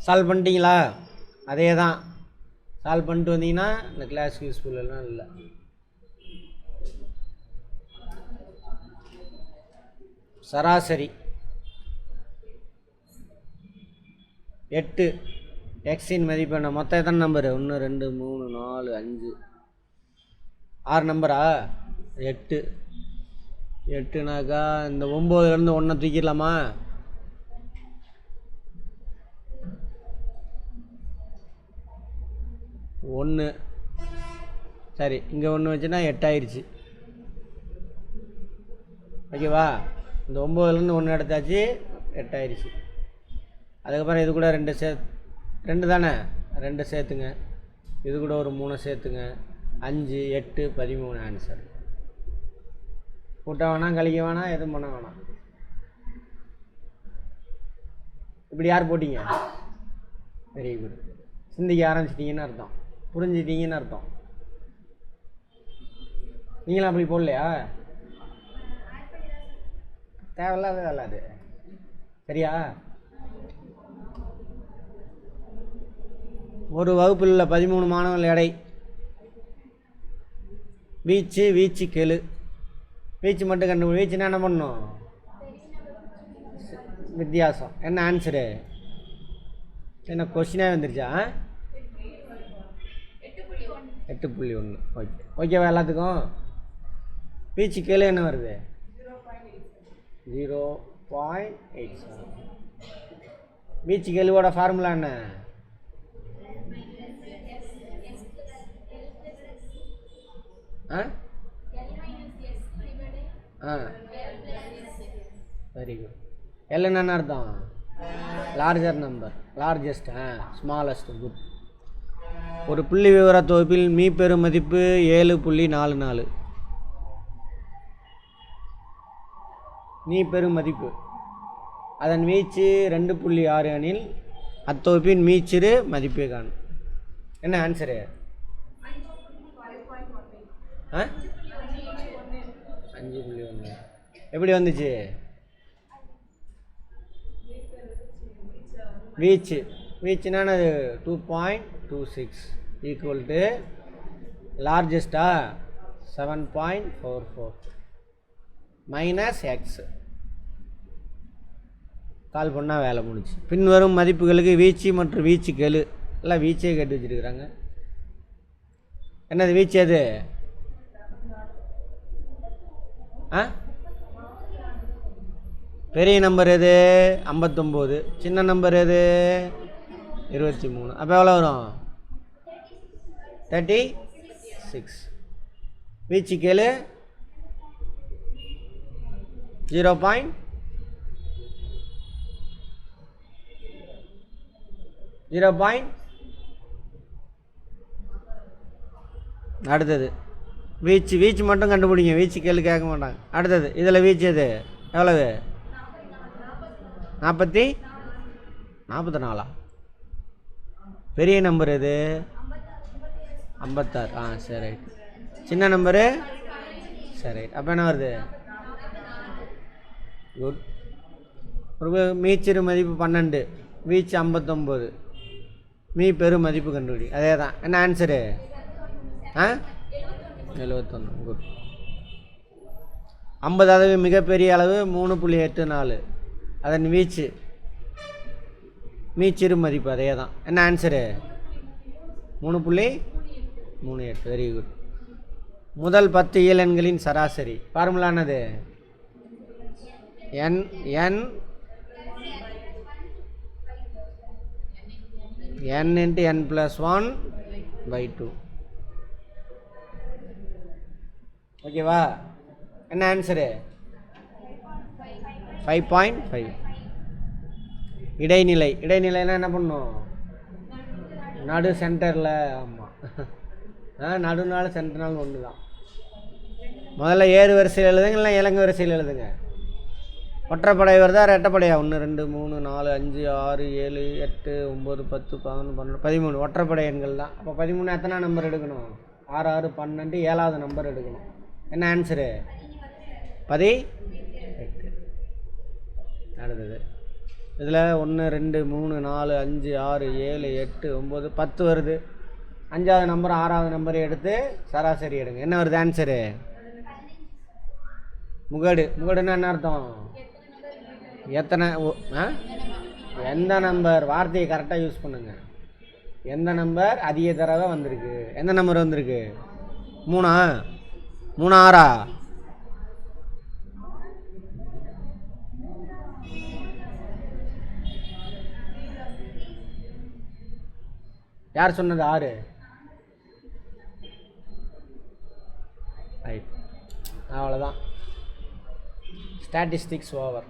Solve பண்ணிட்டீங்களா? அதே தான் சால்வ் பண்ணிட்டு வந்தீங்கன்னா இந்த கிளாஸ் யூஸ்ஃபுல்லாம் இல்லை. சராசரி 8 எக்ஸின் மதிப்பு என்ன? மொத்தம் எத்தனை நம்பரு? 1 2 3 4 5 6 நம்பரா? 8. 8னாக்கா இந்த 9லேருந்து 1 தூக்கிடலாமா? 1 சரி, இங்கே 1 வச்சுன்னா 8 ஆயிடுச்சு. ஓகேவா? இந்த 9லேருந்து 1 எடுத்தாச்சு, 8 ஆயிடுச்சு. அதுக்கப்புறம் இது கூட 2 தானே, 2 சேர்த்துங்க. இது கூட ஒரு 3 சேர்த்துங்க. 5 8 13 ஆன்சர். கூட்ட வேணாம், கழிக்க வேணாம், எதுவும் பண்ண வேணாம். இப்படி யார் போட்டீங்க? Very good. சிந்திக்க ஆரம்பிச்சிட்டிங்கன்னு அர்த்தம், புரிஞ்சிட்டிங்கன்னு அர்த்தம். நீங்களும் அப்படி போடலையா? தேவையில்லாத வேலை அது. சரியா? ஒரு வகுப்பில் உள்ள 13 மாணவர்கள் எடை. வீச்சு கெழு. வீச்சு மட்டும் கண்டுபிடி. வீச்சுன்னா என்ன பண்ணணும்? வித்தியாசம். என்ன ஆன்சரு? என்ன கொஸ்டினாக வந்துருச்சா? 8.1. ஓகே, ஓகேவா எல்லாத்துக்கும்? வீச்சு கெழு என்ன வருது? 0.87. வீச்சு கெழுவோட ஃபார்முலா என்ன? Very good. எல் என்ன அர்த்தம்? Larger number, largest, smallest. Good. ஒரு புள்ளி விவர தொகுப்பில் மீ பெறும் மதிப்பு 7.44. மீ பெறும் மதிப்பு, அதன் வீச்சு 2.6 எனில் அத்தொகுப்பின் மீச்சிறு மதிப்பை காணும். என்ன ஆன்சரு? 5.1. எப்படி வந்துச்சு? வீச்சுன்னா அது 2.26 ஈக்குவல் டு லார்ஜஸ்டா 7.44 மைனஸ் எக்ஸ். கால் பண்ணால் வேலை முடிச்சு. பின்வரும் மதிப்புகளுக்கு வீச்சு மற்றும் வீச்சு கெழு எல்லாம் வீச்சே கேட்டு வச்சுருக்குறாங்க. என்னது வீச்சு? அது பெரிய நம்பர் எது? 59. சின்ன நம்பர் எது? 23. அப்போ எவ்வளோ வரும்? 36. வீச்சு கெழு 0.0. அடுத்தது வீச்சு மட்டும் கண்டுபிடிங்க. வீச்சு கெழு கேட்க மாட்டாங்க. அடுத்தது இதில் வீச்சு எது? எவ்வளவு? 44. பெரிய நம்பர் எது? 56. சரி ரைட். சின்ன நம்பரு? சரி ரைட். அப்போ என்ன வருது? குட். ஒரு மீச்சிறு மதிப்பு 12, வீச்சு 59, மீ பெரு மதிப்பு கண்டுபிடி. அதே தான். என்ன ஆன்சரு? 71. குட். 50 அளவு மிகப்பெரிய அளவு 3.84. அதன் மீச்சிறு மதிப்பு அதே தான். என்ன ஆன்சரு? 3.38. Very good. முதல் 10 இயலெண்களின் சராசரி ஃபார்முலானது n into n+1/2. ஓகேவா? என்ன ஆன்சரு? 5.5. இடைநிலைன்னா என்ன பண்ணும்? நடு சென்டரில். ஆமாம், நடுநாள் சென்டர்னாலும் ஒன்று தான். முதல்ல ஏறு வரிசையில் எழுதுங்க, இல்லை இலங்கு வரிசையில் எழுதுங்க. ஒற்றைப்படை வருதா ரெட்டைப்படையா? 1 2 3 4 5 6 7 8 9 10 11 12 13 ஒற்றைப்படை எண்கள் தான். அப்போ 13 எத்தனை நம்பர் எடுக்கணும்? 6 6 12 7வது நம்பர் எடுக்கணும். என்ன ஆன்சரு? 18. அடுத்தது இதில் 1 2 3 4 5 6 7 8 9 10 வருது. 5வது நம்பர் 6வது நம்பரை எடுத்து சராசரி எடுங்க. என்ன வருது ஆன்சரு? முகடுன்னா என்ன அர்த்தம்? எத்தனை எந்த நம்பர், வார்த்தையை கரெக்டாக யூஸ் பண்ணுங்க. எந்த நம்பர் அதிக தடவை வந்திருக்கு? எந்த நம்பர் வந்திருக்கு? 3 3 6 யார் சொன்னது? 6. ரைட், அவ்வளோதான். Statistics over.